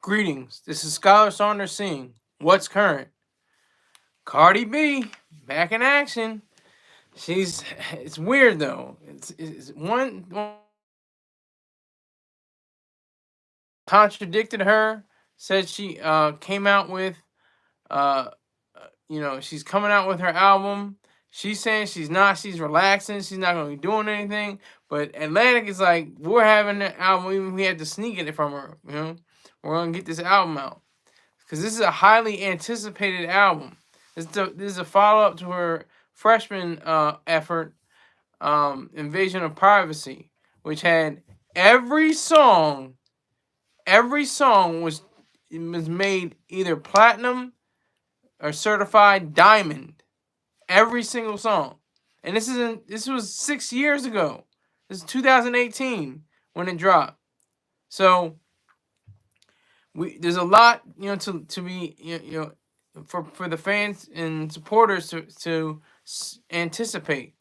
Greetings. This is Scholar Saunders Singh. What's current? Cardi B back in action. She's it's weird though. It's one contradicted her. Said she came out with she's coming out with her album. She's saying she's not. She's relaxing. She's not going to be doing anything. But Atlantic is like, we're having an album. Even if we had to sneak it from her. We're going to get this album out. Because this is a highly anticipated album. This is a follow-up to her freshman effort, Invasion of Privacy, which had every song was made either platinum or certified diamond. Every single song. And this was 6 years ago. This is 2018 when it dropped. So there's a lot, to be, for the fans and supporters to anticipate.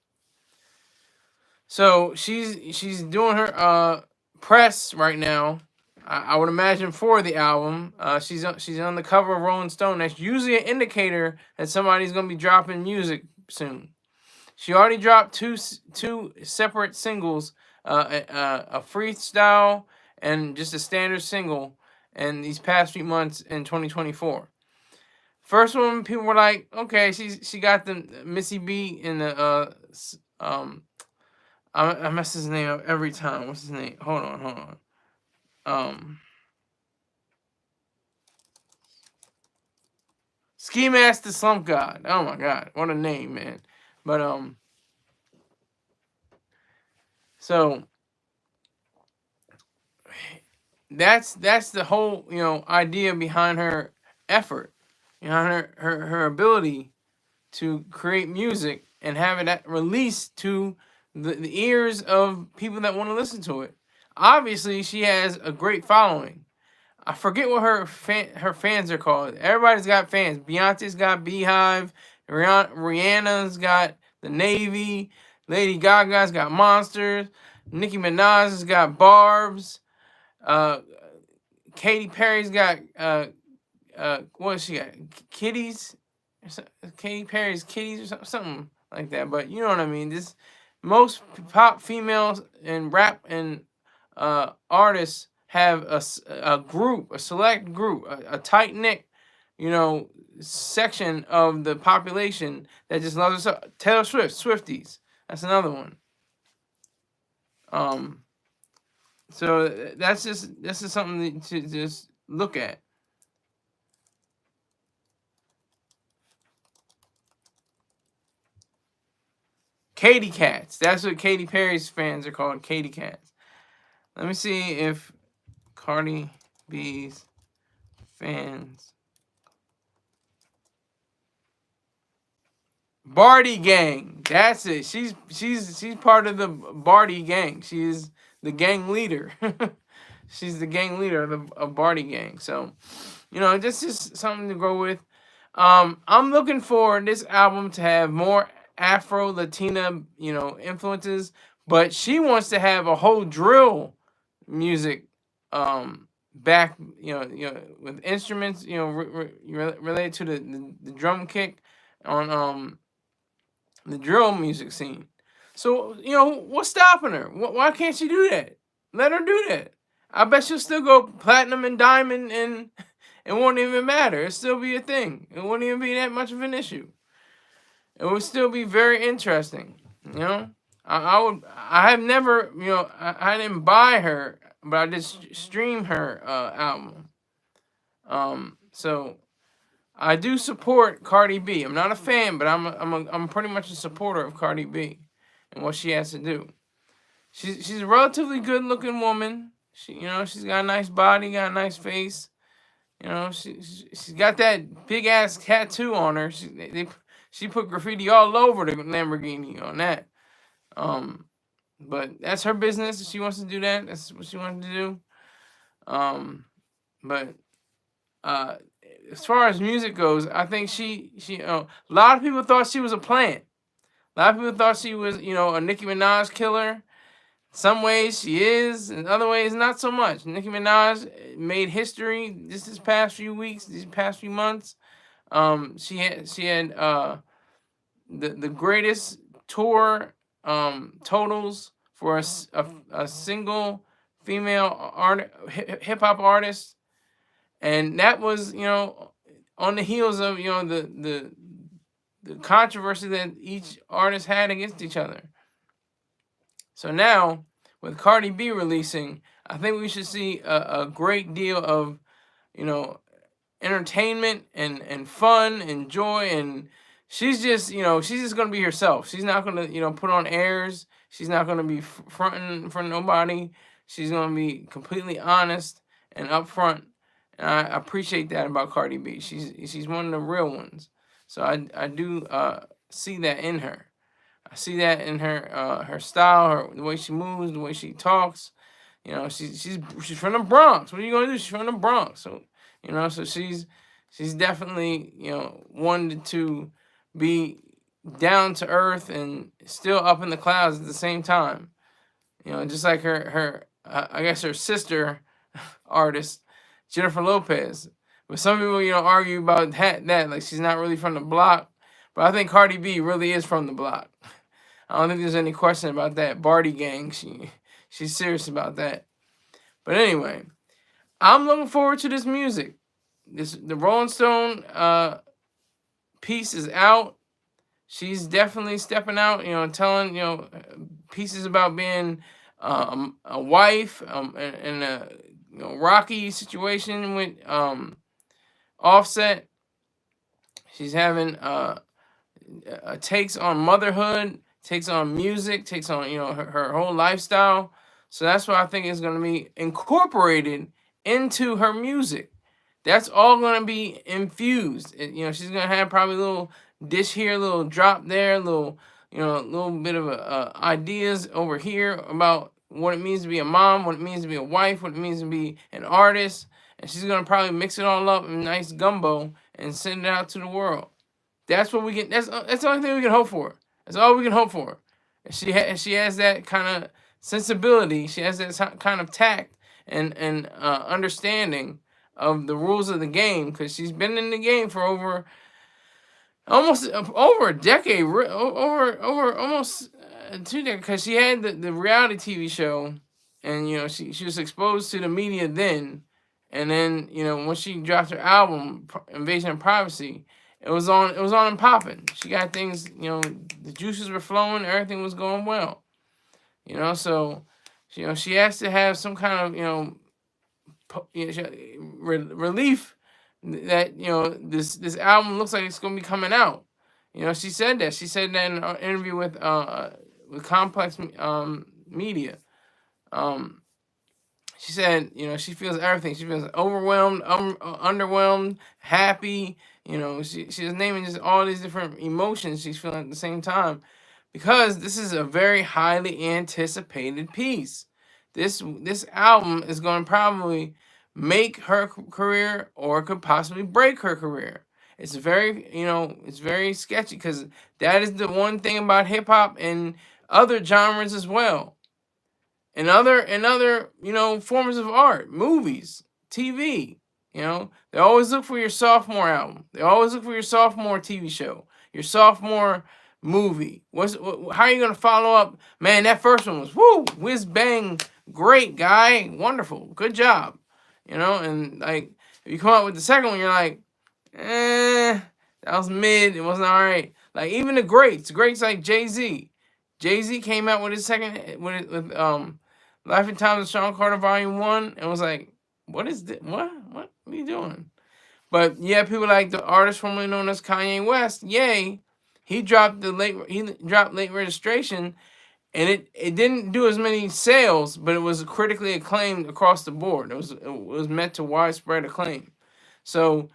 So she's doing her press right now. I would imagine for the album. She's on the cover of Rolling Stone. That's usually an indicator that somebody's gonna be dropping music soon. She already dropped two separate singles, a freestyle and just a standard single, in these past few months in 2024. First one, people were like, okay, she got the Missy B in the I mess his name up every time. What's his name? Hold on. Ski Master Slump God. Oh my God, what a name, man. But so that's the whole idea behind her effort, behind her ability to create music and have it released to the ears of people that want to listen to it. Obviously, she has a great following. I forget what her fans are called. Everybody's got fans. Beyonce's got Beehive. Rihanna's got the Navy. Lady Gaga's got Monsters. Nicki Minaj's got Barbs. Katy Perry's got what has she got? Kitties. Katy Perry's Kitties or something like that. But you know what I mean. This most pop females and rap and artists have a group, a select group, a tight knit, section of the population that just loves us. Taylor Swift, Swifties. That's another one. So this is something to just look at. Katy Cats. That's what Katy Perry's fans are called. Katy Cats. Let me see if Cardi B's fans. Barty gang. That's it. She's part of the Barty gang. She is the gang leader. She's the gang leader of Barty gang. So, this is something to go with. I'm looking for this album to have more Afro Latina, influences, but she wants to have a whole drill music back, with instruments, related to the drum kick on the drill music scene. So, what's stopping her? Why can't she do that? Let her do that. I bet she'll still go platinum and diamond, and it won't even matter. It'll still be a thing. It won't even be that much of an issue. It would still be very interesting. I have never, I didn't buy her, but I did stream her album. So I do support Cardi B. I'm not a fan, but I'm pretty much a supporter of Cardi B and what she has to do. She's a relatively good looking woman. She's got a nice body, got a nice face. She's got that big ass tattoo on her. She put graffiti all over the Lamborghini on that. But that's her business. If she wants to do that, that's what she wanted to do. But as far as music goes, I think she a lot of people thought she was a plant. A lot of people thought she was, a Nicki Minaj killer. Some ways she is, in other ways not so much. Nicki Minaj made history this past few weeks, these past few months. She had the greatest tour totals for a single female hip hop artist, and that was on the heels of the controversy that each artist had against each other. So now, with Cardi B releasing, I think we should see a great deal of, you know, entertainment and fun and joy. And she's just, she's just gonna be herself. She's not gonna, put on airs. She's not gonna be fronting for nobody. She's gonna be completely honest and upfront. And I appreciate that about Cardi B. She's one of the real ones. So I do see that in her. I see that in her style, the way she moves, the way she talks. She's from the Bronx. What are you gonna do? She's from the Bronx. So so she's definitely one to be down to earth and still up in the clouds at the same time. Just like her I guess her sister artist Jennifer Lopez. But some people argue about that like she's not really from the block. But I think Cardi B really is from the block. I don't think there's any question about that. Barty gang, she's serious about that. But anyway, I'm looking forward to this music. The Rolling Stone piece is out. She's definitely stepping out. Telling pieces about being a wife in a rocky situation with Offset. She's having takes on motherhood, takes on music, takes on her whole lifestyle. So that's what I think is going to be incorporated into her music. That's all going to be infused. She's going to have probably a little dish here, a little drop there, a little bit of ideas over here about what it means to be a mom, what it means to be a wife, what it means to be an artist, and she's going to probably mix it all up in a nice gumbo and send it out to the world. That's what we can. That's the only thing we can hope for. That's all we can hope for. And she has that kind of sensibility. She has that kind of tact and understanding of the rules of the game, because she's been in the game for over a decade, over almost 2 decades. Because she had the reality TV show, and she was exposed to the media then, and then when she dropped her album Invasion of Privacy. It was on and popping. She got things, the juices were flowing, everything was going well. So she has to have some kind of relief that this album looks like it's gonna be coming out. She said that. She said that in an interview with Complex Media. She said she feels everything. She feels overwhelmed, underwhelmed, happy. She's naming just all these different emotions she's feeling at the same time, because this is a very highly anticipated piece. This album is going to probably make her career, or could possibly break her career. It's very sketchy, because that is the one thing about hip hop and other genres as well, and other forms of art, movies, TV. They always look for your sophomore album. They always look for your sophomore TV show, your sophomore movie. How are you gonna follow up? Man, that first one was whiz bang, great guy, wonderful, good job. And like if you come out with the second one, you're like, that was mid. It wasn't all right. Like even the greats like Jay-Z. Jay-Z came out with his second with Life and Times of Sean Carter Volume 1, and was like, what is this? What are you doing? But yeah, people like the artist formerly known as Kanye West, Ye, he dropped late registration, and it didn't do as many sales, but it was critically acclaimed across the board. It was meant to widespread acclaim. So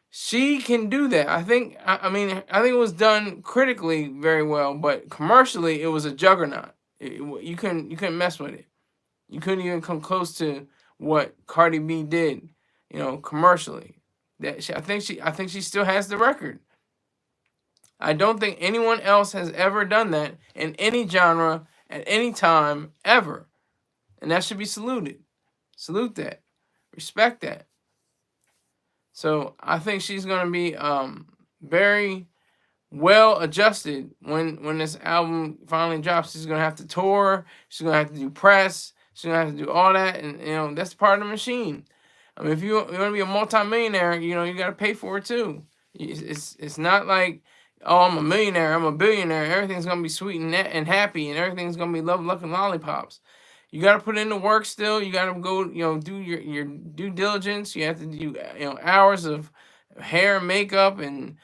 she can do that. I think it was done critically very well, but commercially it was a juggernaut. You couldn't mess with it. You couldn't even come close to what Cardi B did, commercially. I think she still has the record. I don't think anyone else has ever done that in any genre at any time ever, and that should be saluted. Salute that, respect that. So I think she's gonna be very well adjusted when this album finally drops. She's gonna have to tour. She's gonna have to do press. She's gonna have to do all that, and that's part of the machine. I mean, if you want to be a multimillionaire, you got to pay for it too. It's not like, oh, I'm a millionaire, I'm a billionaire. Everything's gonna be sweet and happy, and everything's gonna be love, luck, and lollipops. You got to put in the work still. You got to go, do your due diligence. You have to do, hours of hair and makeup and,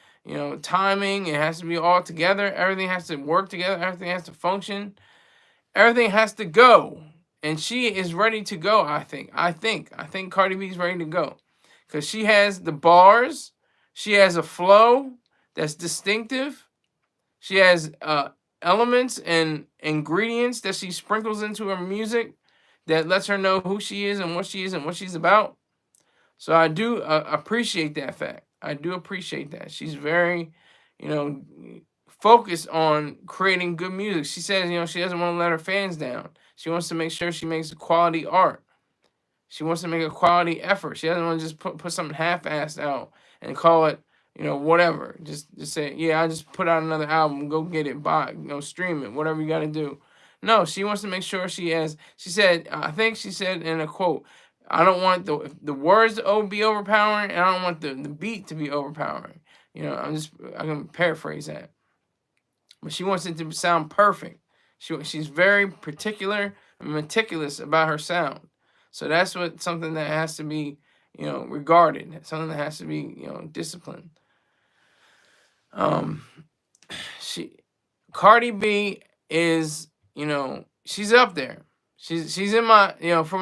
timing. It has to be all together. Everything has to work together. Everything has to function. Everything has to go. And she is ready to go, I think. I think Cardi B is ready to go. Because she has the bars. She has a flow that's distinctive. She has elements and ingredients that she sprinkles into her music that lets her know who she is and what she is and what she's about. So I do appreciate that fact. I do appreciate that. She's very, focused on creating good music. She says, she doesn't want to let her fans down. She wants to make sure she makes quality art. She wants to make a quality effort. She doesn't want to just put something half-assed out and call it, whatever. Just say, yeah, I just put out another album. Go get it, buy it, stream it, whatever you got to do. No, she wants to make sure she said, I think she said in a quote, I don't want the words to be overpowering, and I don't want the beat to be overpowering. I can paraphrase that. But she wants it to sound perfect. She's very particular and meticulous about her sound. So that's something that has to be, regarded. Something that has to be, disciplined. Cardi B is, she's up there. She's in my, for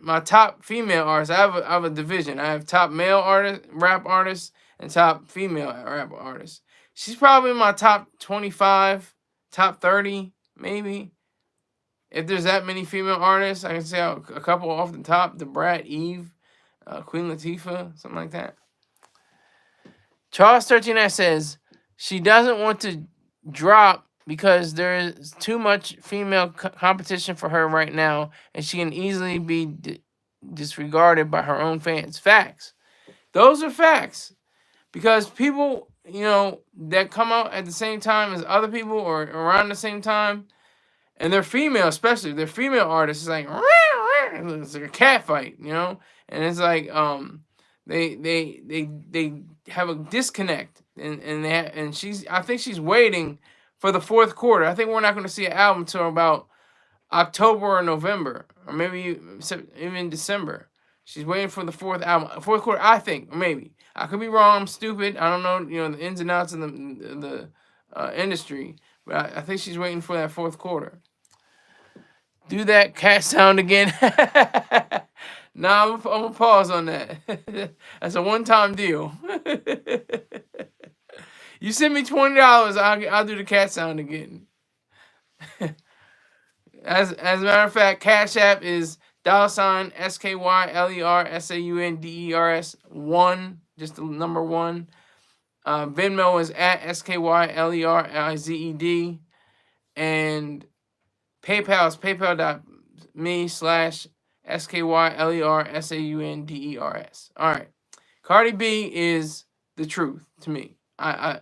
my top female artists. I have a division. I have top male rap artists, and top female rap artists. She's probably in my top 25, top 30, maybe. If there's that many female artists, I can say a couple off the top. The Brat, Eve, Queen Latifah, something like that. Charles 13 says, she doesn't want to drop because there is too much female competition for her right now, and she can easily be disregarded by her own fans. Facts. Those are facts. Because people, that come out at the same time as other people or around the same time, and they're female, especially, they're female artists, it's like, it's like a cat fight, and it's like, they have a disconnect, and I think she's waiting for the fourth quarter. I think we're not going to see an album until about October or November, or maybe even December. She's waiting for the fourth quarter, I think, or maybe. I could be wrong. I'm stupid. I don't know, the ins and outs of the industry, but I think she's waiting for that fourth quarter. Do that cat sound again. Nah, I'm gonna pause on that. That's a one-time deal. You send me $20, I'll do the cat sound again. As a matter of fact, Cash App is $SKYLERSAUNDERS 1, just the number 1. Venmo is at SKYLERIZED, and PayPal is paypal.me/SKYLERSAUNDERS. All right, Cardi B is the truth to me. I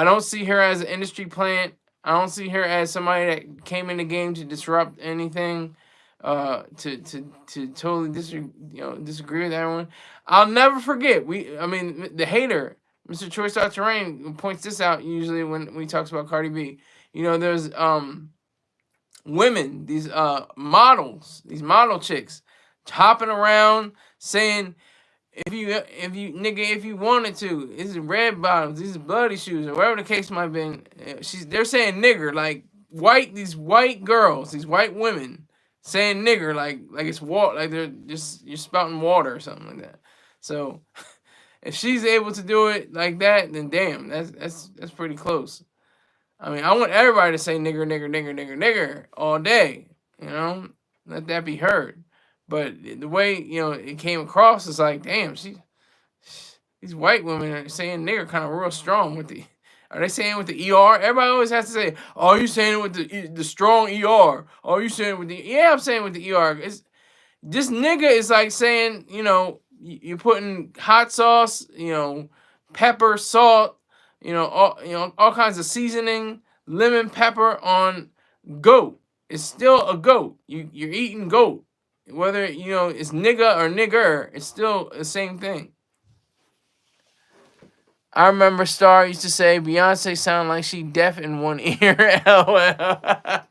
don't see her as an industry plant. I don't see her as somebody that came in the game to disrupt anything, to totally disagree with everyone. I'll never forget. The hater, Mr. Choice Terrain, points this out usually when he talks about Cardi B. There's women, these models, these model chicks, hopping around saying, if you wanted to, this is red bottoms, these are bloody shoes, or whatever the case might have been. They're saying nigger, like these white girls, these white women saying nigger, like it's water, like you're spouting water or something like that. So if she's able to do it like that, then damn, that's pretty close. I mean, I want everybody to say nigger, nigger, nigger, nigger, nigger all day. Let that be heard. But the way, it came across is like, damn, these white women are saying nigger kind of real strong with Are they saying with the ER? Everybody always has to say, "Oh, you saying it with the strong ER? Oh, you saying it with the?" Yeah, I'm saying with the ER. It's this nigga is like saying, you're putting hot sauce, pepper, salt, all kinds of seasoning, lemon pepper on goat. It's still a goat. You're eating goat. Whether it's nigga or nigger, it's still the same thing. I remember Star used to say Beyonce sound like she deaf in one ear. LOL.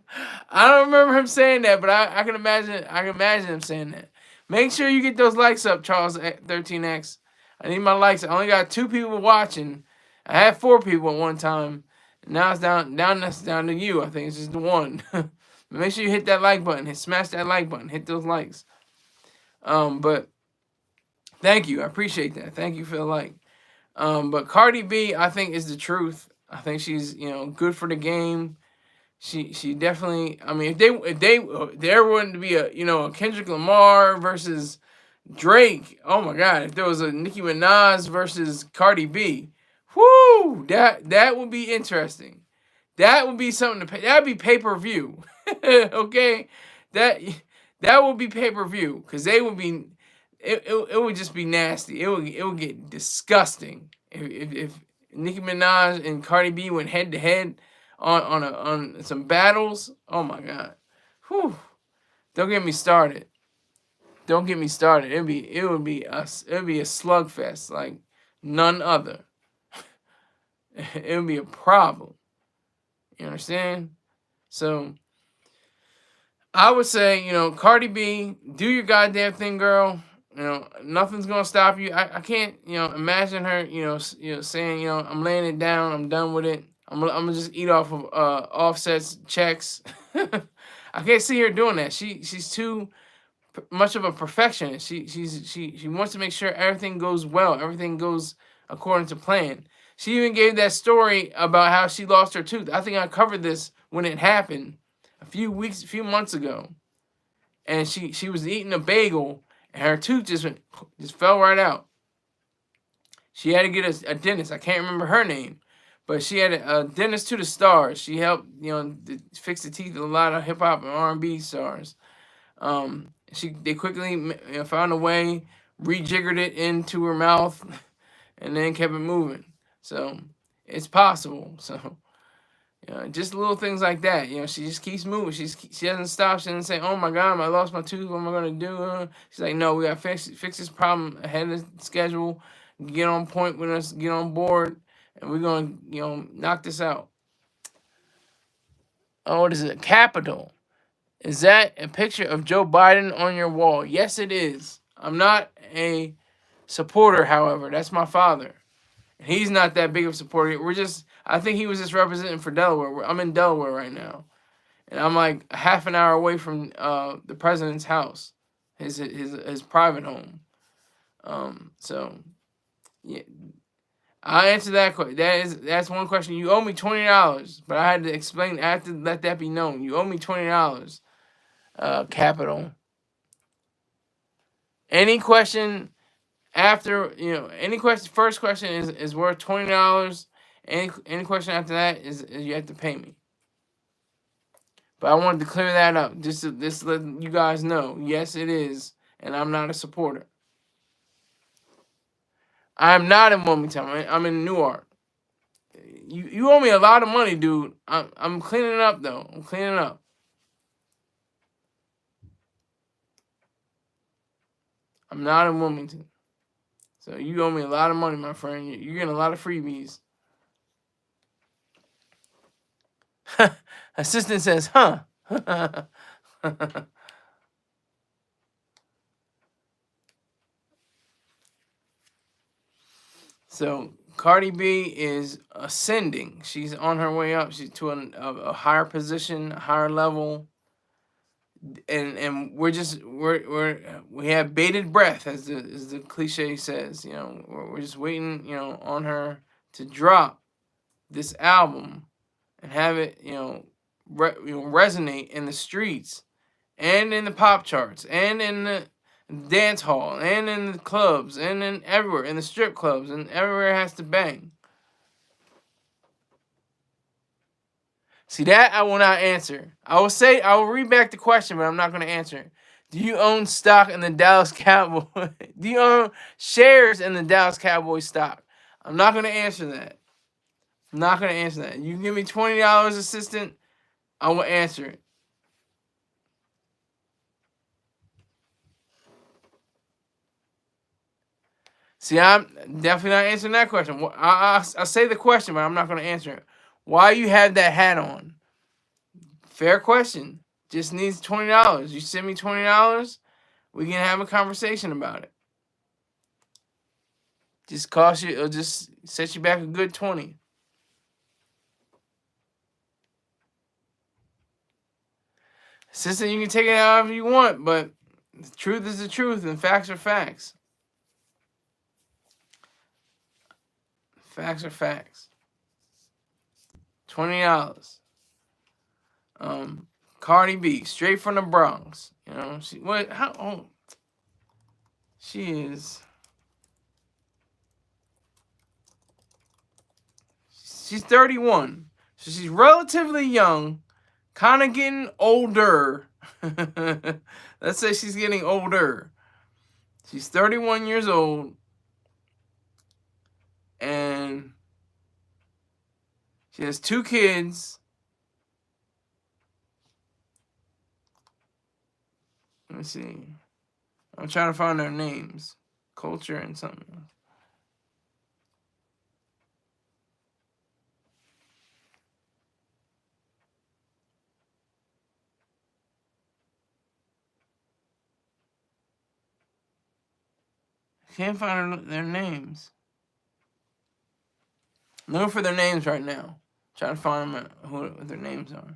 I don't remember him saying that, but I can imagine. I can imagine him saying that. Make sure you get those likes up, Charles 13X. I need my likes. I only got 2 people watching. I had 4 people at one time. Now it's down to you. I think it's just the one. Make sure you hit that like button. Smash that like button. Hit those likes. But thank you. I appreciate that. Thank you for the like. But Cardi B, I think, is the truth. I think she's good for the game. She definitely. I mean, if there wouldn't be a Kendrick Lamar versus Drake. Oh my God! If there was a Nicki Minaj versus Cardi B, whoo, that would be interesting. That would be something to pay. That would be pay-per-view. Okay, that would be pay-per-view because they would be. It would just be nasty. It would get disgusting if Nicki Minaj and Cardi B went head to head on some battles. Oh my God, whew! Don't get me started. Don't get me started. It would be a slugfest like none other. It would be a problem. You understand? So I would say, Cardi B, do your goddamn thing, girl. Nothing's gonna stop you. I can't, imagine her, saying, I'm laying it down. I'm done with it. I'm gonna just eat off of Offset's checks. I can't see her doing that. She's too much of a perfectionist. She wants to make sure everything goes well. Everything goes according to plan. She even gave that story about how she lost her tooth. I think I covered this when it happened a few months ago. And she was eating a bagel and her tooth just fell right out. She had to get a dentist. I can't remember her name, but she had a dentist to the stars. She helped fix the teeth of a lot of hip hop and R&B stars. They quickly found a way, rejiggered it into her mouth, and then kept it moving. So it's possible. So just little things like that. She just keeps moving. She doesn't stop. She doesn't say, "Oh my God, I lost my tooth. What am I gonna do?" She's like, "No, we gotta fix this problem ahead of the schedule. Get on point with us. Get on board, and we're gonna knock this out." Oh, what is it? Capital. Is that a picture of Joe Biden on your wall? Yes, it is. I'm not a supporter, however. That's my father. He's not that big of a supporter. I think he was just representing for Delaware. I'm in Delaware right now. And I'm like a half an hour away from the president's house, his private home. So, yeah. I'll answer that question. That's one question. You owe me $20, but I had to explain. I have to let that be known. You owe me $20. Capital. Any question after any question, first question is worth $20. Any question after that is you have to pay me. But I wanted to clear that up just to let you guys know. Yes, it is, and I'm not a supporter. I'm not in Wilmington. I'm in Newark. You owe me a lot of money, dude. I'm cleaning up though. I'm cleaning up. I'm not in Wilmington. So you owe me a lot of money, my friend. You're getting a lot of freebies. Assistant says, huh? So Cardi B is ascending. She's on her way up. She's to a higher position, a higher level. And we have bated breath, as the cliche says. We're just waiting, on her to drop this album and have it, resonate in the streets and in the pop charts and in the dance hall and in the clubs and in everywhere, in the strip clubs and everywhere it has to bang. See, that I will not answer. I will read back the question, but I'm not going to answer it. Do you own stock in the Dallas Cowboys? Do you own shares in the Dallas Cowboys stock? I'm not going to answer that. I'm not going to answer that. You give me $20, assistant, I will answer it. See, I'm definitely not answering that question. I'll say the question, but I'm not going to answer it. Why you have that hat on? Fair question. Just needs $20. You send me $20, we can have a conversation about it. Just cost you, it'll just set you back a good 20. Assistant, you can take it however you want, but the truth is the truth and facts are facts. Facts are facts. $20. Cardi B, straight from the Bronx. You know, how old? She is. She's 31. So she's relatively young, kind of getting older. Let's say she's getting older. She's 31 years old. And she has 2 kids. Let me see. I'm trying to find their names. Culture and something. Can't find their names. I'm looking for their names right now. Trying to find them, what their names are.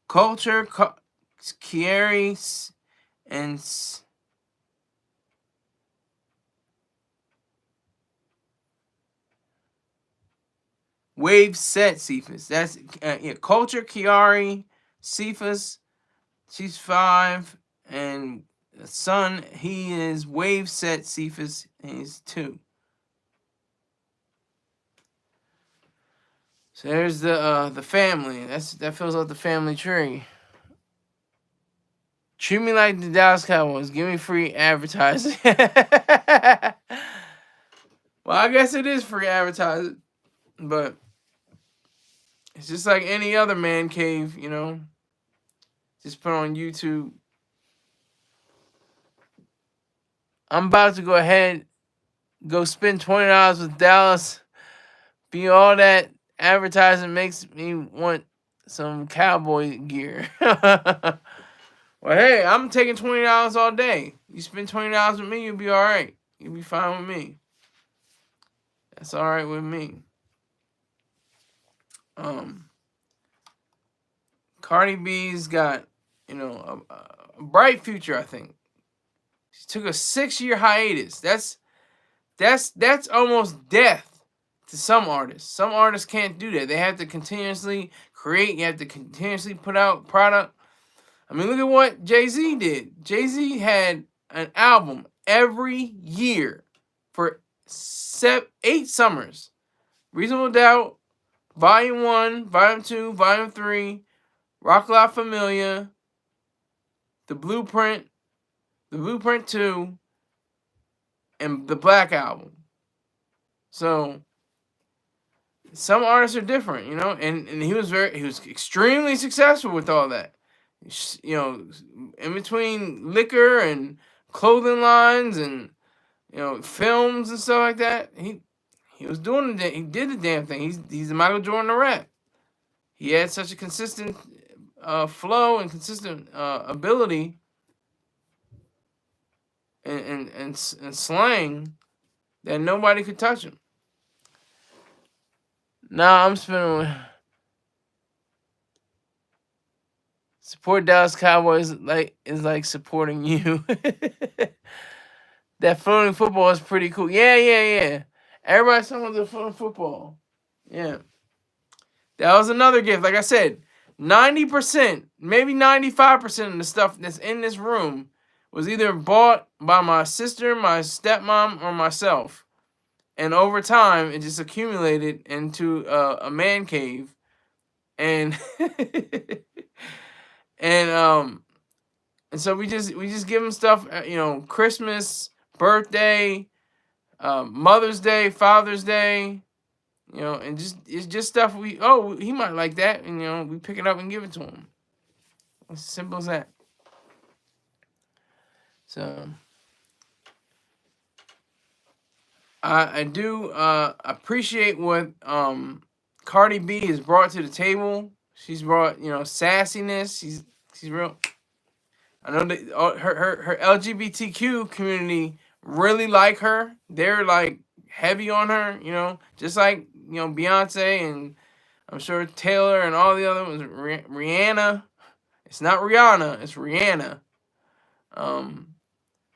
Culture, Kieri, and Wave Set Cephas. That's Culture, Kiari, Cephas. She's 5, and the son, he is Wave Set Cephas, and he's 2. So there's the family. That fills out the family tree. Treat me like the Dallas Cowboys. Give me free advertising. Well, I guess it is free advertising, but it's just like any other man cave, you know. Just put on YouTube. I'm about to go ahead, go spend $20 with Dallas. Be all that advertising makes me want some cowboy gear. Well, hey, I'm taking $20 all day. You spend $20 with me, you'll be all right. You'll be fine with me. That's all right with me. Cardi B's got, you know, a bright future, I think. She took a 6-year hiatus. That's almost death to some artists. Some artists can't do that. They have to continuously create. You have to continuously put out product. I mean, look at what Jay-Z did. Jay-Z had an album every year for 8 summers. Reasonable Doubt, Volume 1, Volume 2, Volume 3, Rock La Familia, The Blueprint 2, and the Black Album. So some artists are different, you know, and he was extremely successful with all that. You know, in between liquor and clothing lines and, you know, films and stuff like that, he was doing he did the damn thing. He's the Michael Jordan of rap. He had such a consistent flow and consistent ability and slang that nobody could touch him. Now I'm spending. Support Dallas Cowboys is like supporting you. That floating football is pretty cool. Yeah. Everybody's talking about the floating football. Yeah. That was another gift. Like I said, 90%, maybe 95% of the stuff that's in this room was either bought by my sister, my stepmom, or myself. And over time, it just accumulated into a man cave. And and and so we just give them stuff, Christmas, birthday, Mother's Day, Father's Day, and it's just stuff he might like that, and we pick it up and give it to him. It's as simple as that. So I do appreciate what Cardi B has brought to the table. She's brought sassiness. She's real. I know that her LGBTQ community really like her. They're like heavy on her, just like Beyonce, and I'm sure Taylor and all the other ones. Rihanna, it's not Rihanna, it's Rihanna.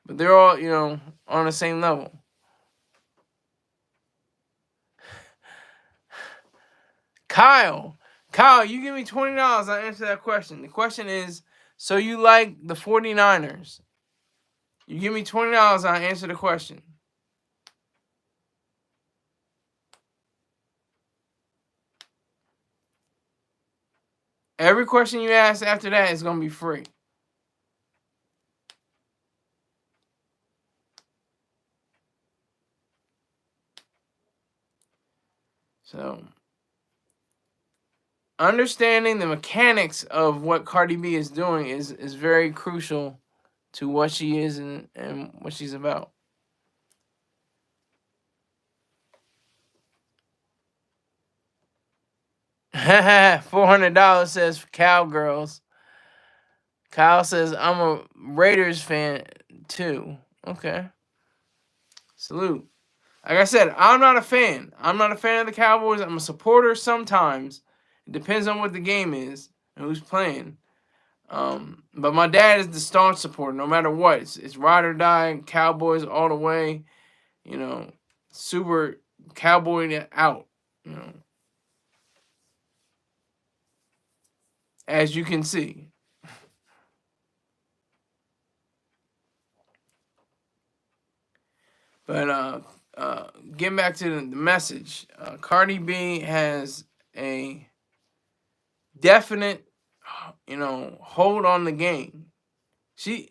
But they're all on the same level. Kyle, you give me $20, I'll answer that question. The question is, so you like the 49ers? You give me $20, I'll answer the question. Every question you ask after that is going to be free. So, understanding the mechanics of what Cardi B is doing is very crucial to what she is and what she's about. $400 says Cowgirls. Kyle says, I'm a Raiders fan too. Okay. Salute. Like I said, I'm not a fan. I'm not a fan of the Cowboys. I'm a supporter sometimes. It depends on what the game is and who's playing. But my dad is the staunch supporter, no matter what. It's ride or die, Cowboys all the way. Super cowboy out. As you can see. But getting back to the message, Cardi B has a definite, hold on the game. She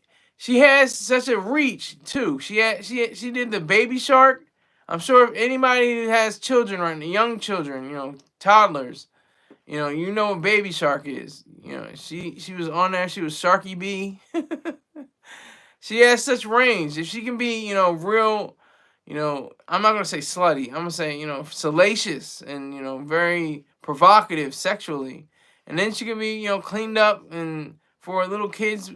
has such a reach too. She did the Baby Shark. I'm sure if anybody who has children right now, young children, toddlers, you know what Baby Shark is. She was on there. She was Sharky B. She has such range. If she can be, real, I'm not gonna say slutty. I'm gonna say, salacious and very provocative sexually, and then she can be, cleaned up and for a little kids,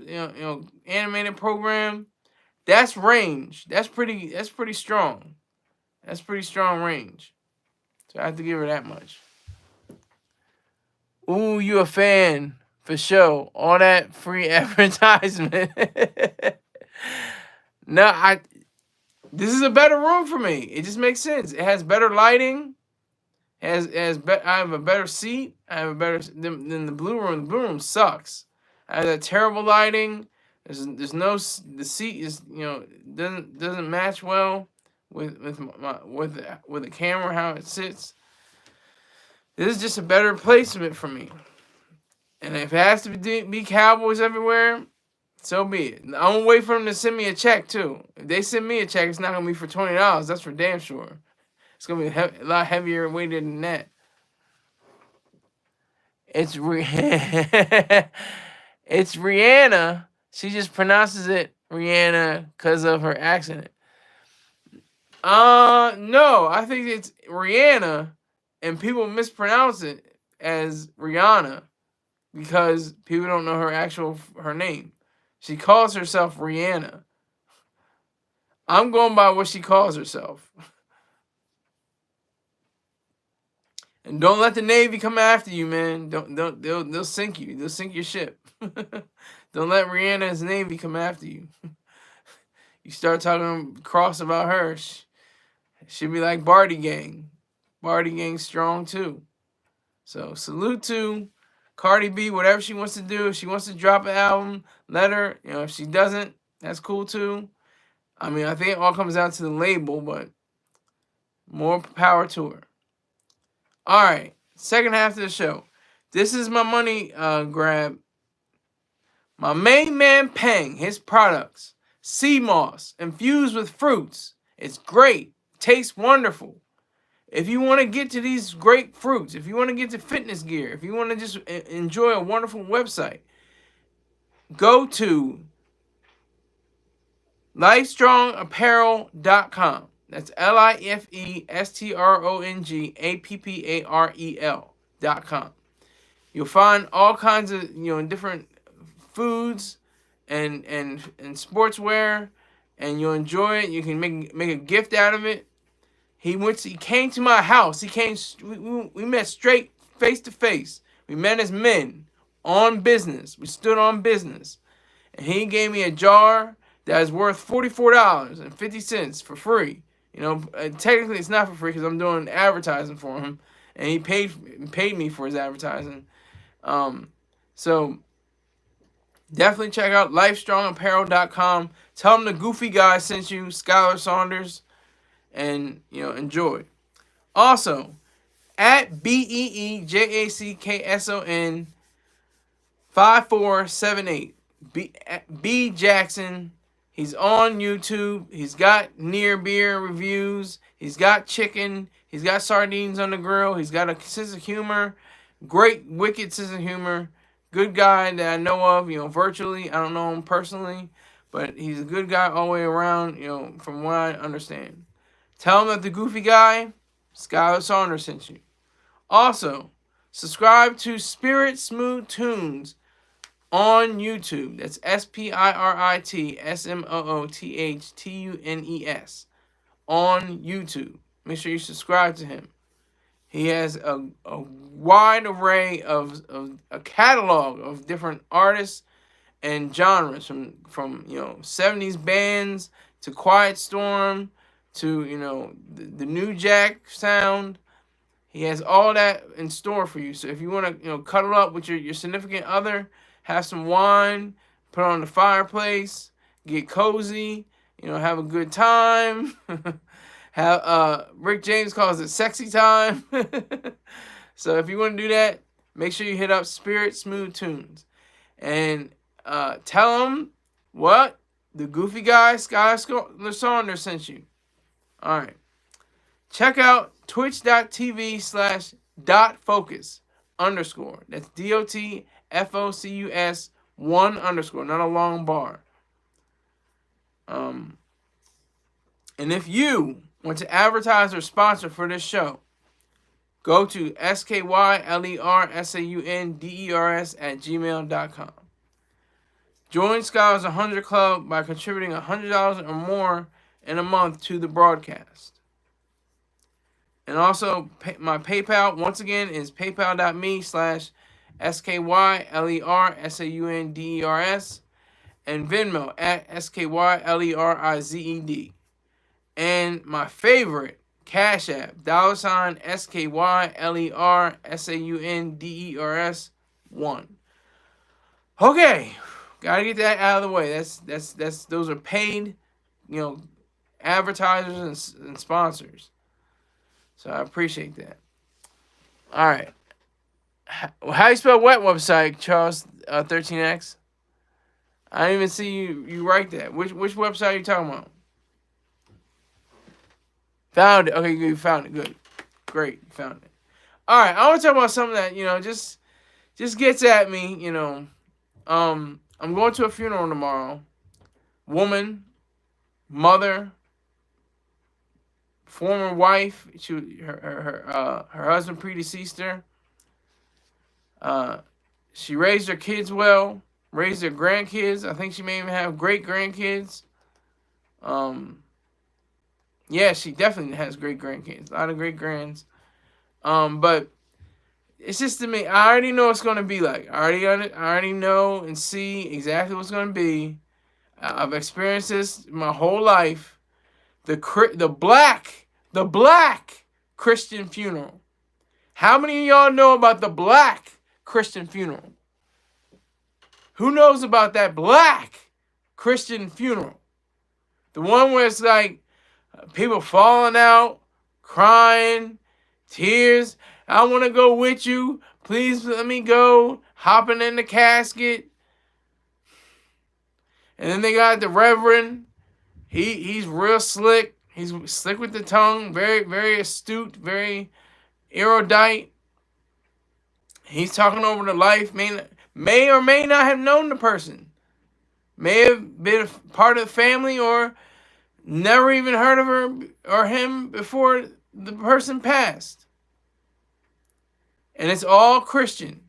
animated program. That's range. That's pretty strong. That's pretty strong range. So I have to give her that much. Ooh, you a fan for sure. All that free advertisement. No, this is a better room for me. It just makes sense. It has better lighting. I have a better seat. I have a better than the blue room. The blue room sucks. I have that terrible lighting. There's no, the seat is doesn't match well with the camera, how it sits. This is just a better placement for me. And if it has to be Cowboys everywhere, so be it. I'm gonna wait for them to send me a check too. If they send me a check, it's not gonna be for $20. That's for damn sure. It's gonna be a lot heavier weighted than that. It's it's Rihanna. She just pronounces it Rihanna because of her accent. No, I think it's Rihanna, and people mispronounce it as Rihanna because people don't know her name. She calls herself Rihanna. I'm going by what she calls herself. And don't let the Navy come after you, man. They'll sink you. They'll sink your ship. Don't let Rihanna's Navy come after you. You start talking cross about her, she'll be like Barty Gang. Barty Gang's strong too. So salute to Cardi B, whatever she wants to do. If she wants to drop an album, let her. If she doesn't, That's cool too. I mean, I think it all comes down to the label, but more power to her. All right, second half of the show. This is my money grab. My main man Peng, his products. Sea moss infused with fruits. It's great. Tastes wonderful. If you want to get to these great fruits, if you want to get to fitness gear, if you want to just enjoy a wonderful website, go to lifestrongapparel.com. That's lifestrongapparel.com. You'll find all kinds of different foods and sportswear, and you'll enjoy it. You can make a gift out of it. He came to my house. We met straight face to face. We met as men on business. We stood on business. And he gave me a jar that is worth $44.50 for free. Technically it's not for free because I'm doing advertising for him, and he paid me for his advertising. So definitely check out lifestrongapparel.com. Tell him the goofy guy sent you, Skylar Saunders, and enjoy. Also, at BEEJACKSON 5478 B Jackson. He's on YouTube. He's got near beer reviews. He's got chicken. He's got sardines on the grill. He's got a sense of humor. Great, wicked sense of humor. Good guy that I know of, virtually. I don't know him personally, but he's a good guy all the way around, from what I understand. Tell him that the goofy guy, Skylar Saunders, sent you. Also, subscribe to Spirit Smooth Tunes on YouTube. That's SPIRITSMOOTHTUNES on YouTube. Make sure you subscribe to him. He has a wide array of a catalog of different artists and genres, from 70s bands to Quiet Storm to the New Jack sound. He has all that in store for you. So if you want to cuddle up with your significant other, have some wine, put on the fireplace, get cozy, have a good time. Have Rick James calls it sexy time. So if you want to do that, make sure you hit up Spirit Smooth Tunes and tell them what the goofy guy Skylar Saunders sent you. All right. Check out twitch.tv/.focus_. That's DOTFOCUS 1_, not a long bar. And if you want to advertise or sponsor for this show, go to SKYLERSAUNDERS@gmail.com. Join Skylar's 100 Club by contributing $100 or more in a month to the broadcast. And also, my PayPal, once again, is paypal.me/SKYLERSAUNDERS, and Venmo at SKYLERIZED. And my favorite, Cash App, $SKYLERSAUNDERS1. Okay, gotta get that out of the way. Those are paid, advertisers and sponsors. So I appreciate that. All right. How you spell wet website, Charles 13X? I didn't even see you write that. Which website are you talking about? Found it. Okay, you found it. Good. Great. You found it. All right. I want to talk about something that, just gets at me, I'm going to a funeral tomorrow. Woman, mother, former wife. Her husband predeceased her. She raised her kids well, raised her grandkids. I think she may even have great grandkids. Yeah, she definitely has great grandkids. A lot of great grands. But it's just, to me, I already know what's going to be like. I already know and see exactly what's going to be. I've experienced this my whole life. The black Christian funeral. How many of y'all know about the black Christian funeral? Who knows about that black Christian funeral. The one where it's like people falling out, crying, tears. I want to go with you. Please let me go. Hopping in the casket. And then they got the Reverend. He's real slick. He's slick with the tongue. Very, very astute. Very erudite. He's talking over the life. May or may not have known the person. May have been a part of the family or never even heard of her or him before the person passed. And it's all Christian.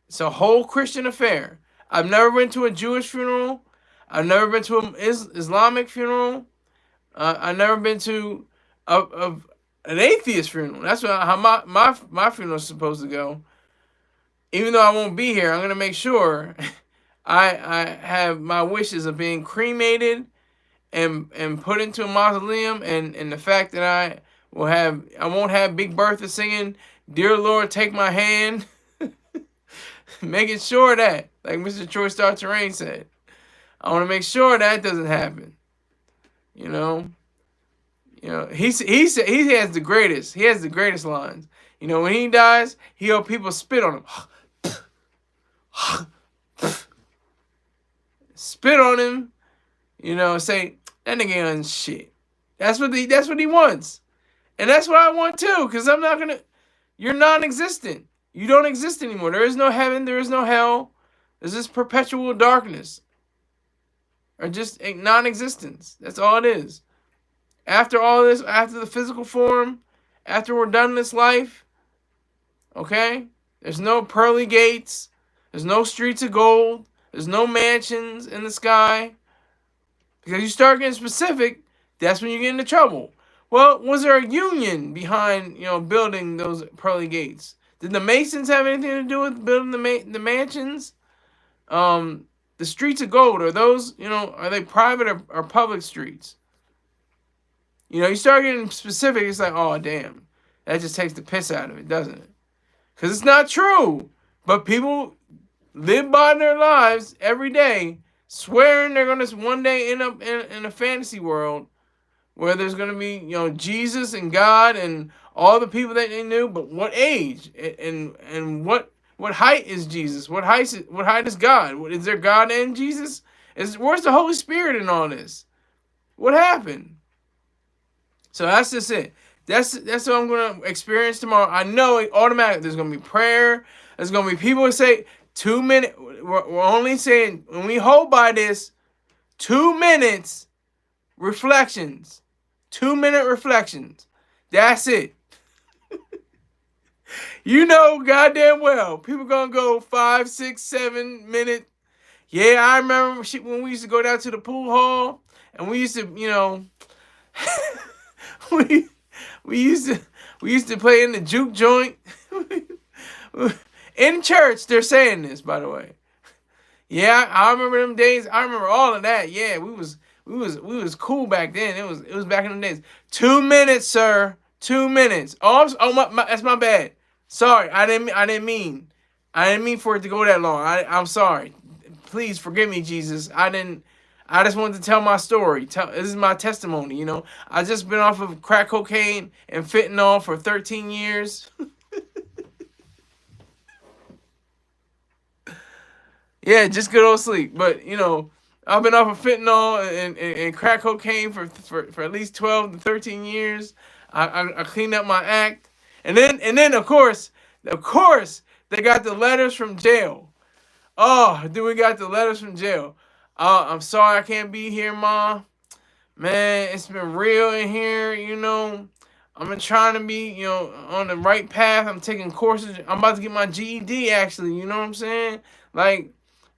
It's a whole Christian affair. I've never been to a Jewish funeral. I've never been to an Islamic funeral. I've never been to an atheist funeral. That's how my funeral is supposed to go. Even though I won't be here, I'm going to make sure I have my wishes of being cremated and put into a mausoleum, and the fact that I won't have Big Bertha singing "Dear Lord, Take My Hand," making sure that, like Mr. Troy Star Terrain said, I want to make sure that doesn't happen. You know, he has the greatest. He has the greatest lines. You know, when he dies, he hope people spit on him. Spit on him, you know, say that nigga on shit. That's what he wants. And that's what I want too, because you're non-existent. You don't exist anymore. There is no heaven, there is no hell. There's just perpetual darkness. Or just non-existence. That's all it is. After all this, after the physical form, after we're done this life, okay? There's no pearly gates. There's no streets of gold. There's no mansions in the sky. Because you start getting specific, that's when you get into trouble. Well, was there a union behind, building those pearly gates? Did the Masons have anything to do with building the mansions? The streets of gold, are those, are they private or public streets? You start getting specific, it's like, oh, damn. That just takes the piss out of it, doesn't it? Because it's not true. But people live by their lives every day, swearing they're going to one day end up in a fantasy world where there's going to be, Jesus and God and all the people that they knew. But what age and what height is Jesus? What height is God? Is there God and Jesus? Where's the Holy Spirit in all this? What happened? So that's just it. That's what I'm going to experience tomorrow. I know automatically there's going to be prayer. There's going to be people who say 2 minutes. We're only saying, when we hold by this, 2 minutes reflections. 2-minute reflections. That's it. Goddamn well, people going to go 5, 6, 7 minutes. Yeah, I remember when we used to go down to the pool hall and we used to, we used to play in the juke joint. In church, they're saying this, by the way. Yeah, I remember them days. I remember all of that. Yeah, we was cool back then. It was back in the days. 2 minutes, sir. 2 minutes. That's my bad. Sorry, I didn't mean for it to go that long. I'm sorry. Please forgive me, Jesus. I just wanted to tell my story. This is my testimony, I just been off of crack cocaine and fentanyl for 13 years. Yeah, just good old sleep. But, I've been off of fentanyl and crack cocaine for at least 12 to 13 years. I cleaned up my act. And then of course, they got the letters from jail. Oh, dude, we got the letters from jail. I'm sorry I can't be here, Ma. Man, it's been real in here, I've been trying to be, on the right path. I'm taking courses. I'm about to get my GED, actually. You know what I'm saying? Like,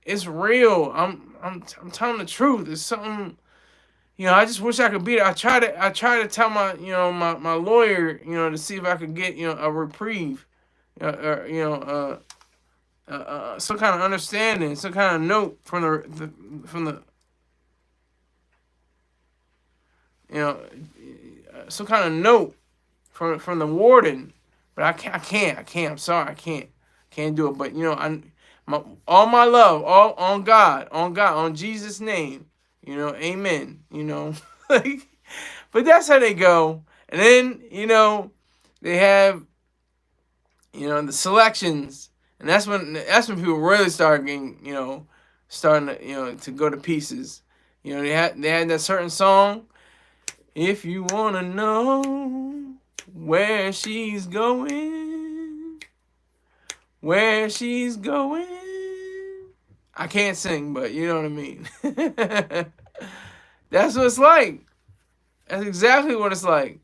it's real. I'm telling the truth. It's something, I just wish I could be there. I try to tell my, my lawyer, to see if I could get, a reprieve, some kind of understanding, some kind of note from the some kind of note from the warden. But I can't. I'm sorry, I can't do it. But all my love, all on God, on Jesus' name. Amen. Like, but that's how they go. And then they have the selections, and that's when people really start getting starting to to go to pieces. They had that certain song. If you wanna know where she's going, where she's going. I can't sing, but you know what I mean. That's what it's like. That's exactly what it's like.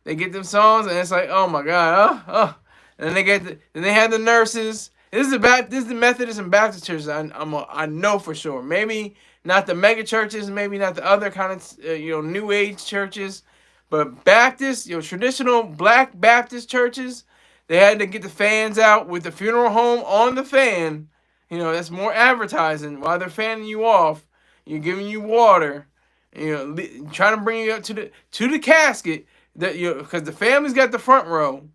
They get them songs, and it's like, oh my God, and then then they have the nurses. This is the Methodist and Baptist churches. I know for sure. Maybe not the mega churches, maybe not the other kind of New Age churches, but Baptist, traditional Black Baptist churches. They had to get the fans out with the funeral home on the fan. That's more advertising. While they're fanning you off, you're giving you water. Trying to bring you up to the casket. Because the family's got the front row.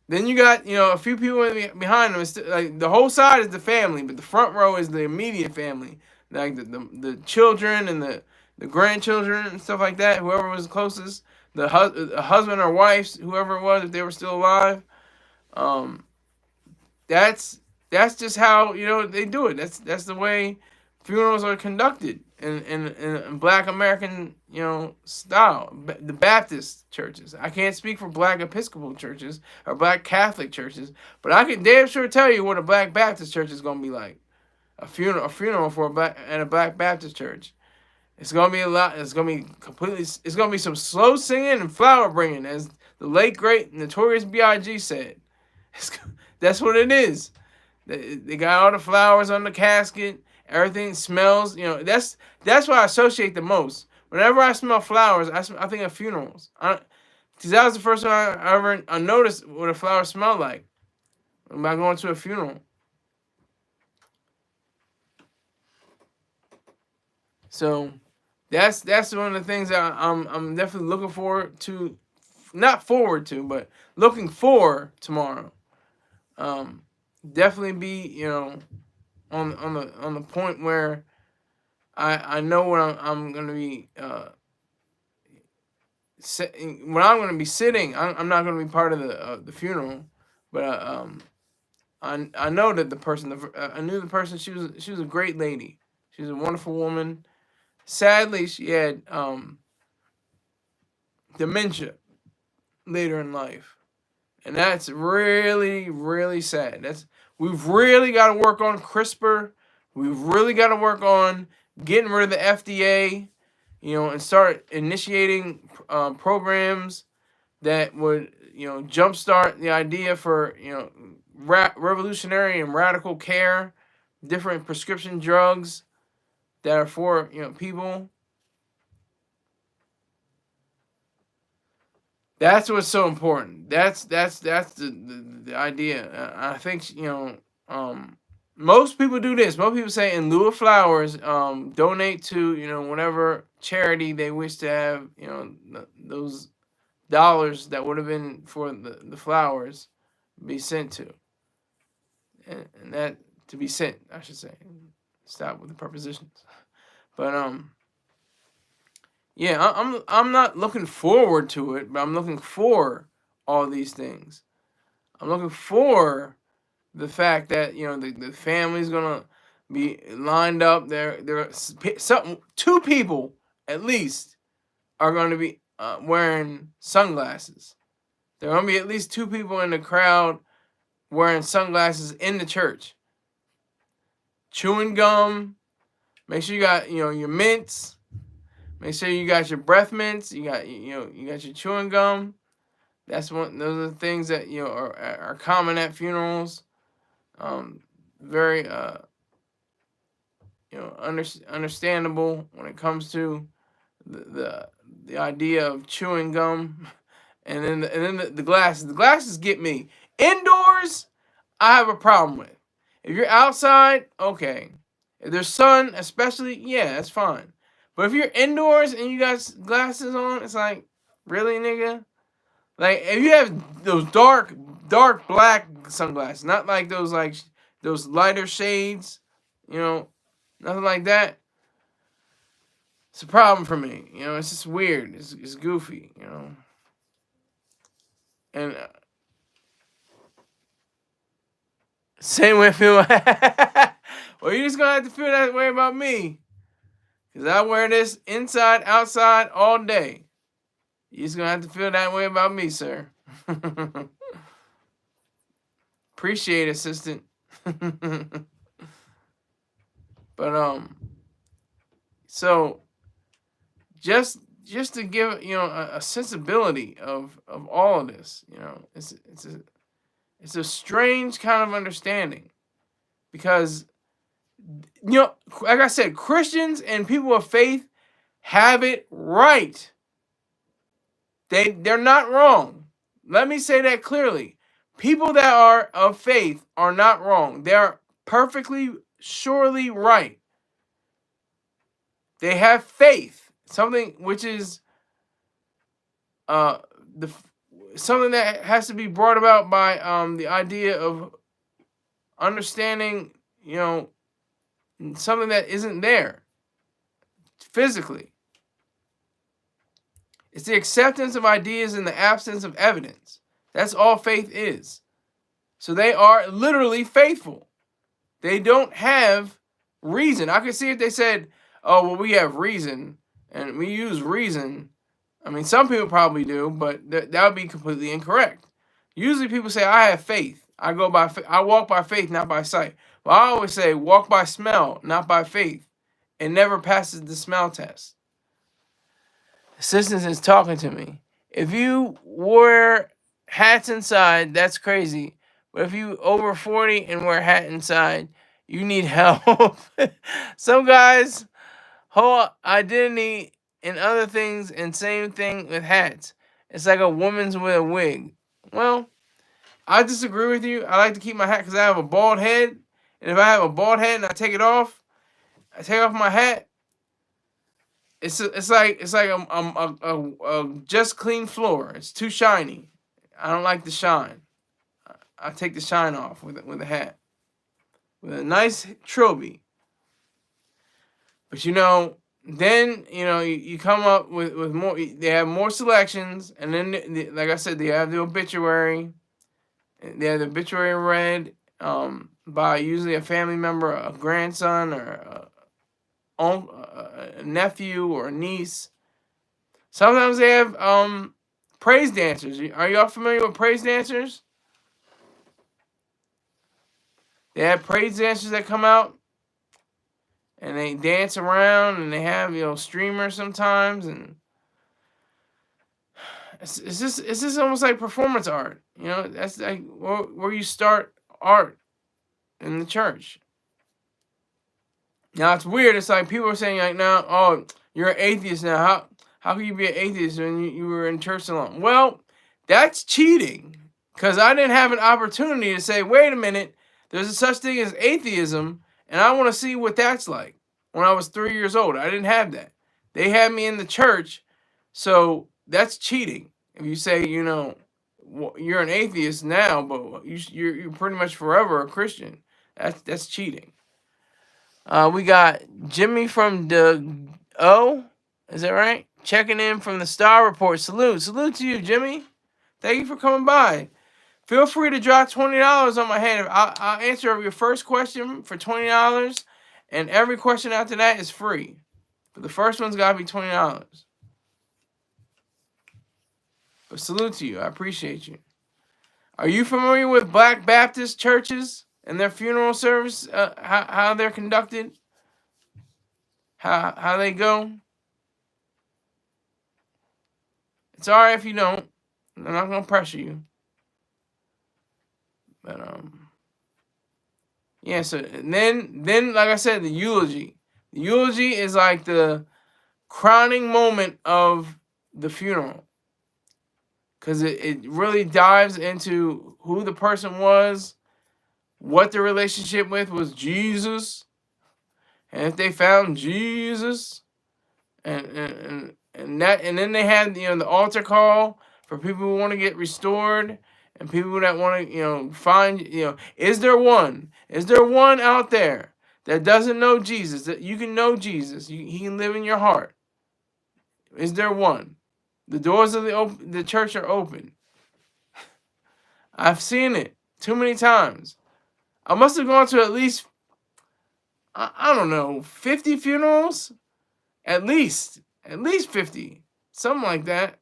Then you got a few people behind them. It's like the whole side is the family, but the front row is the immediate family, like the children and the grandchildren and stuff like that. Whoever was closest, the husband or wives, whoever it was, if they were still alive. Um, that's just how they do it. That's the way funerals are conducted in Black American style. The Baptist churches. I can't speak for Black Episcopal churches or Black Catholic churches, but I can damn sure tell you what a Black Baptist church is gonna be like. A funeral for a Black Baptist church. It's gonna be a lot. It's gonna be completely. It's gonna be some slow singing and flower bringing, as the late great Notorious B.I.G. said. That's what it is. They got all the flowers on the casket. Everything smells. That's what I associate the most. Whenever I smell flowers, I think of funerals. Because that was the first time I noticed what a flower smelled like by going to a funeral. So that's one of the things that I'm definitely looking forward to, not forward to, but looking for tomorrow. Definitely be on the point where I know what I'm gonna be when I'm gonna be sitting. I'm not gonna be part of the funeral, but I know that the person I knew the person. She was a great lady. She was a wonderful woman. Sadly, she had dementia later in life, and that's really, really sad. We've really got to work on CRISPR. We've really got to work on getting rid of the FDA, and start initiating programs that would jumpstart the idea for revolutionary and radical care, different prescription drugs that are for people. That's what's so important. That's the idea. I think most people do this. Most people say in lieu of flowers, donate to whatever charity they wish to have those dollars that would have been for the flowers be sent to, and that to be sent, I should say. Stop with the prepositions, but yeah, I'm not looking forward to it, but I'm looking for all these things. I'm looking for the fact that the family's gonna be lined up. Two people at least are gonna be wearing sunglasses. There are gonna be at least two people in the crowd wearing sunglasses in the church. Chewing gum. Make sure you got your mints. Make sure you got your breath mints. You got you got your chewing gum. Those are the things that are common at funerals. Very understandable when it comes to the idea of chewing gum, and then the glasses. The glasses get me. Indoors, I have a problem with. If you're outside, okay. If there's sun, especially, yeah, that's fine. But if you're indoors and you got glasses on, it's like, really, nigga? Like, if you have those dark black sunglasses, not like those lighter shades, nothing like that. It's a problem for me. You know, it's just weird. It's goofy. You know, and same way I feel. Well, you just gonna have to feel that way about me, cause I wear this inside, outside, all day. You just gonna have to feel that way about me, sir. Appreciate it, assistant. But so just to give a sensibility of all of this, it's a strange kind of understanding because like I said, Christians and people of faith have it right. They're not wrong. Let me say that clearly. People that are of faith are not wrong. They are perfectly surely right. They have faith, something which is the something that has to be brought about by the idea of understanding, something that isn't there physically. It's the acceptance of ideas in the absence of evidence. That's all faith is. So they are literally faithful. They don't have reason. I could see if they said, oh, well, we have reason and we use reason. I mean, some people probably do, but that would be completely incorrect. Usually people say, I have faith. I walk by faith, not by sight. Well, I always say, walk by smell, not by faith. It never passes the smell test. Assistance is talking to me. If you wear hats inside, that's crazy. But if you over 40 and wear a hat inside, you need help. Some guys' whole identity and other things, and same thing with hats. It's like a woman's with a wig. Well, I disagree with you. I like to keep my hat because I have a bald head. And if I have a bald head and I take it off, I take off my hat. It's like a just clean floor. It's too shiny. I don't like the shine. I take the shine off with a hat, with a nice trilby. But then you come up with more. They have more selections, and then like I said, they have the obituary. They have the obituary read by usually a family member, a grandson, or a nephew or a niece. Sometimes they have praise dancers. Are y'all familiar with praise dancers? They have praise dancers that come out and they dance around, and they have streamers sometimes, and it's just almost like performance art. That's like where you start art in the church. Now it's weird. It's like people are saying like, now, oh, you're an atheist now. How can you be an atheist when you were in church so long? Well, that's cheating, because I didn't have an opportunity to say, wait a minute, there's a such thing as atheism, and I want to see what that's like. When I was 3 years old, I didn't have that. They had me in the church, so that's cheating. If you say, you're an atheist now, but you're pretty much forever a Christian, that's cheating. We got Jimmy from the O, is that right? Checking in from the Star Report. Salute to you, Jimmy. Thank you for coming by. Feel free to drop $20 on my head. I'll answer your first question for $20, and every question after that is free. But the first one's got to be $20. But salute to you. I appreciate you. Are you familiar with Black Baptist churches and their funeral service? How they're conducted? How they go? It's all right if you don't. I'm not gonna pressure you. But yeah. So then like I said, the eulogy. The eulogy is like the crowning moment of the funeral, because it really dives into who the person was, what the relationship with was Jesus, and if they found Jesus, and then they had the altar call for people who want to get restored, and people that want to find is there one out there that doesn't know Jesus, that you can know Jesus, he can live in your heart? Is there one? The doors of the church are open. I've seen it too many times. I must have gone to at least, I don't know, 50 funerals? At least 50. Something like that.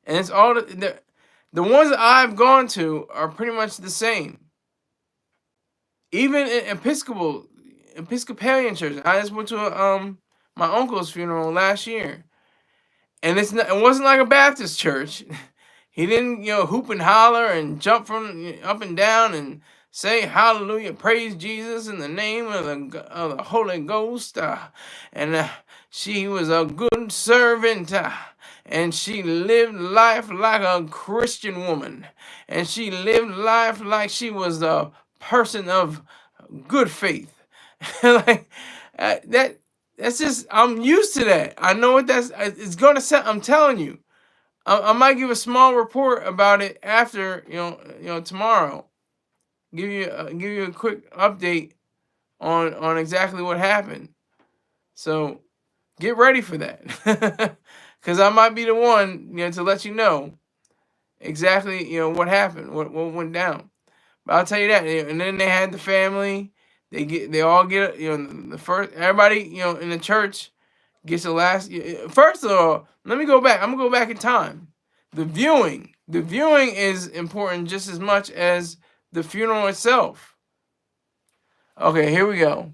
And it's all the ones that I've gone to are pretty much the same. Even in Episcopalian church. I just went to my uncle's funeral last year. And it wasn't like a Baptist church. He didn't, hoop and holler and jump from up and down and say hallelujah, praise Jesus in the name of the Holy Ghost. And she was a good servant. And she lived life like a Christian woman. And she lived life like she was a person of good faith. Like that's just, I'm used to that. I know what it's gonna set. I'm telling you. I might give a small report about it after tomorrow. Give you a quick update on exactly what happened. So get ready for that, because I might be the one to let you know exactly what happened, what went down. But I'll tell you that. And then they had the family. They all get the first, everybody in the church gets the last. First of all, let me go back. I'm gonna go back in time. The viewing is important just as much as the funeral itself. Okay, here we go.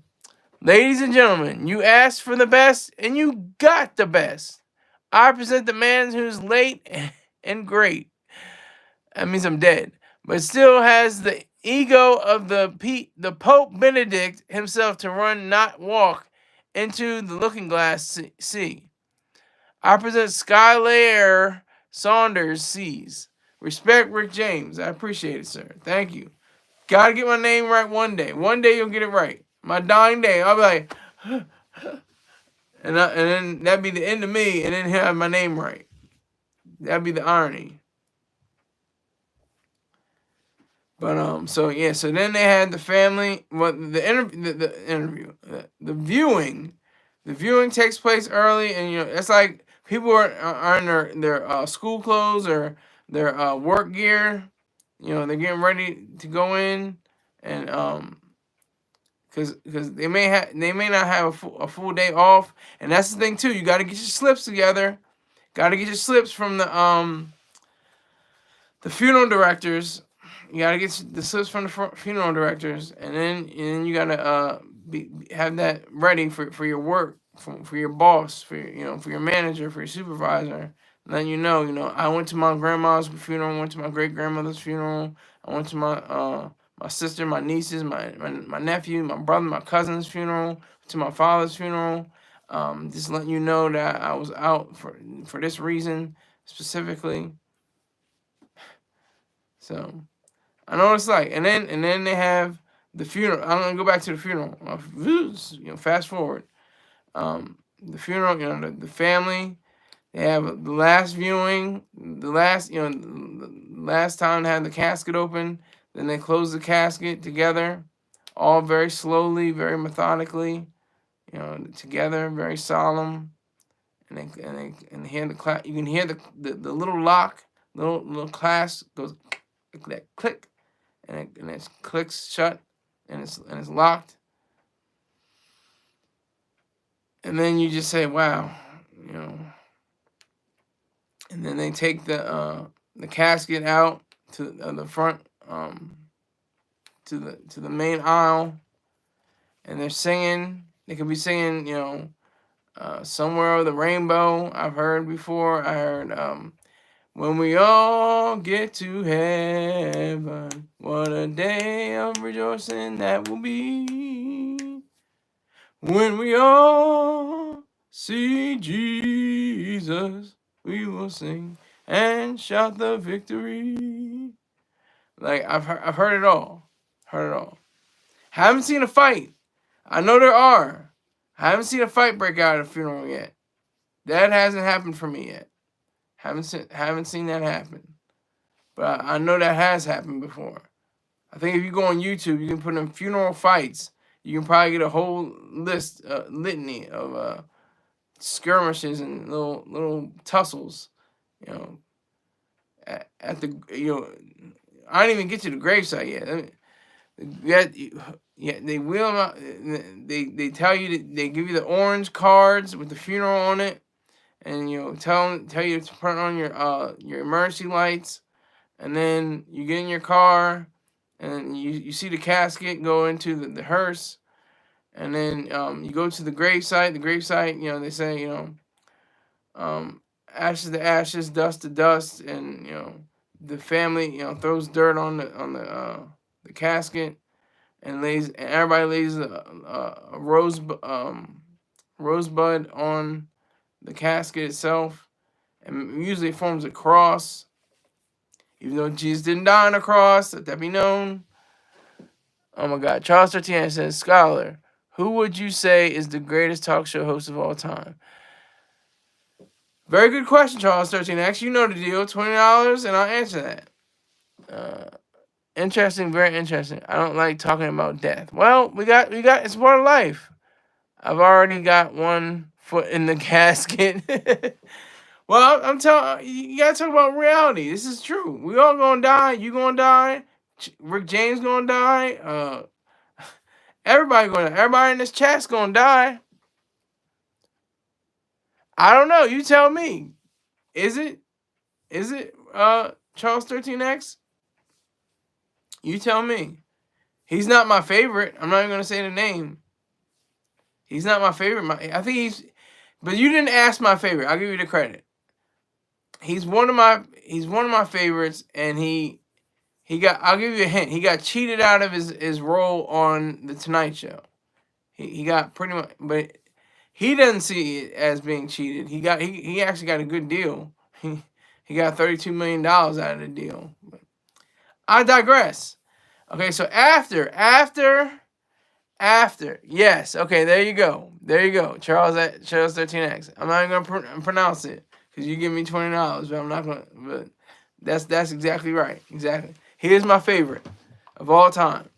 Ladies and gentlemen, you asked for the best and you got the best. I present the man who's late and great. That means I'm dead, but still has the ego of the Pope Benedict himself to run, not walk, into the looking glass sea. I present Skylar Saunders C's. Respect, Rick James. I appreciate it, sir. Thank you. Gotta get my name right one day. One day you'll get it right. My dying day, I'll be like, and then that'd be the end of me, and then have my name right. That'd be the irony. But so yeah, so then they had the family. Well, the interview, the viewing, takes place early, and it's like people are in their school clothes or their work gear. They're getting ready to go in, and because they may not have a full day off, and that's the thing too. You got to get your slips together. Got to get your slips from the funeral directors. You gotta get the slips from the funeral directors, and then you gotta have that ready for your work, for your boss, for your manager, for your supervisor. And then I went to my grandma's funeral, went to my great grandmother's funeral, I went to my sister, my nieces, my nephew, my brother, my cousin's funeral, to my father's funeral. Just letting you know that I was out for this reason specifically. So. I know what it's like, and then they have the funeral. I'm gonna go back to the funeral. Fast forward. The funeral. The family. They have the last viewing. The last time they had the casket open. Then they close the casket together, all very slowly, very methodically. Together, very solemn. And they hear the clap. You can hear the little lock, little clasp goes that click. And it clicks shut, and it's locked, and then you just say, "Wow," And then they take the casket out to the front, to the main aisle, and they're singing. They could be singing, "Somewhere Over the Rainbow." I've heard before. I heard. When we all get to heaven, what a day of rejoicing that will be. When we all see Jesus, we will sing and shout the victory. Like, I've heard it all. Haven't seen a fight. I know there are. I haven't seen a fight break out at a funeral yet. That hasn't happened for me yet. Haven't seen that happen, but I know that has happened before. I think if you go on YouTube, you can put in funeral fights. You can probably get a whole litany of skirmishes and little tussles, you know, at the, you know, I didn't even get to the gravesite yet. I mean, yeah, they wheel them out. They tell you that they give you the orange cards with the funeral on it, and you know tell you to put on your emergency lights, and then you get in your car, and you see the casket go into the hearse, and then you go to the gravesite. The gravesite, you know, they say, you know, ashes to ashes, dust to dust, and you know the family, you know, throws dirt on the casket, and everybody lays a rosebud on the casket itself, and usually forms a cross. Even though Jesus didn't die on a cross, let that be known. Oh my God. Charles 13 says, Scholar, who would you say is the greatest talk show host of all time? Very good question, Charles 13X. You know the deal. $20 and I'll answer that. Interesting, very interesting. I don't like talking about death. Well, we got it's part of life. I've already got one foot in the casket. Well, I'm telling you, gotta talk about reality. This is true. We all gonna die. You gonna die. Rick James gonna die. Everybody in this chat's gonna die. I don't know. You tell me. Is it Charles 13X? You tell me. He's not my favorite. I'm not even gonna say the name. He's not my favorite. I think but you didn't ask my favorite. I'll give you the credit. He's one of my favorites, and I'll give you a hint. He got cheated out of his role on the Tonight Show. He got pretty much, but he doesn't see it as being cheated. He actually got a good deal. He got $32 million out of the deal. But I digress. Okay, so after, yes. Okay, there you go. Charles 13X. I'm not even gonna pronounce it because you give me $20, but I'm not gonna. But that's exactly right. Exactly. He is my favorite of all time.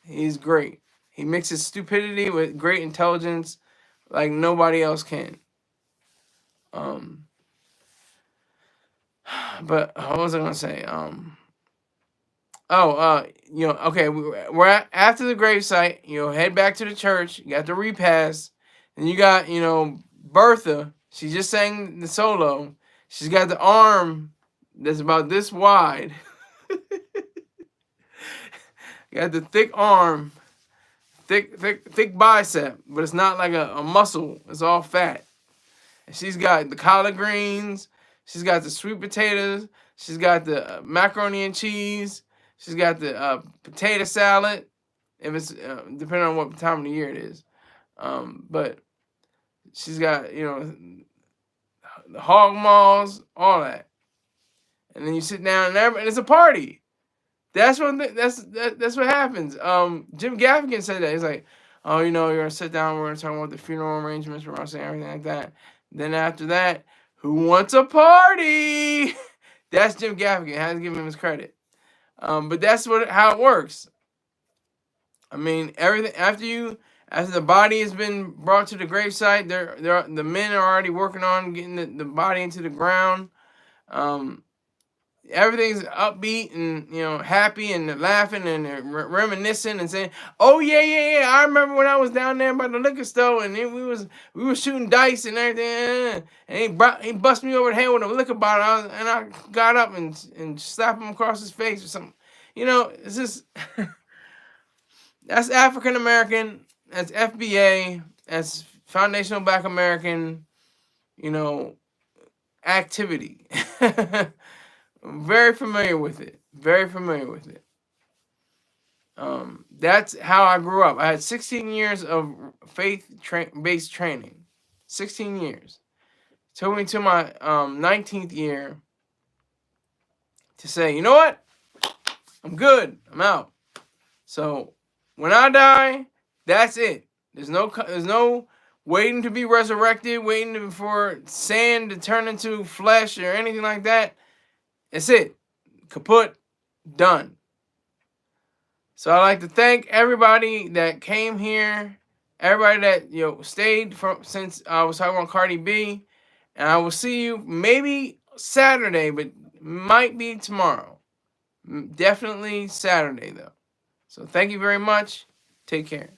He's great. He mixes stupidity with great intelligence like nobody else can. But what was I gonna say? You know, okay, we're after the gravesite. You know, head back to the church. You got the repast, and you got, you know, Bertha. She just sang the solo. She's got the arm that's about this wide. Got the thick arm, thick bicep, but it's not like a muscle. It's all fat. And she's got the collard greens. She's got the sweet potatoes. She's got the macaroni and cheese. She's got the potato salad. If it's depending on what time of the year it is, but she's got, you know, the hog maws, all that. And then you sit down and it's a party. That's what happens. Jim Gaffigan said that. He's like, oh, you know, you're gonna sit down. We're gonna talk about the funeral arrangements. We're gonna say everything like that. Then after that, who wants a party? That's Jim Gaffigan. I have to give him his credit. But that's how it works. I mean, everything after the body has been brought to the gravesite, the men are already working on getting the body into the ground. Everything's upbeat and, you know, happy, and they're laughing and they're reminiscing and saying, "Oh yeah, I remember when I was down there by the liquor store and then we were shooting dice and everything, and he bust me over the head with a liquor bottle, and I got up and slapped him across his face or something." You know, it's just that's African American, that's FBA, that's Foundational Black American, you know, activity. Very familiar with it. That's how I grew up. I had 16 years of faith-based training. 16 years. It took me to my 19th year to say, you know what? I'm good. I'm out. So when I die, that's it. There's no waiting to be resurrected, waiting for sand to turn into flesh or anything like that. That's it. Kaput. Done. So I'd like to thank everybody that came here Everybody that stayed from since I was talking about Cardi B, and I will see you maybe Saturday, but might be tomorrow. Definitely Saturday though. So thank you very much. Take care.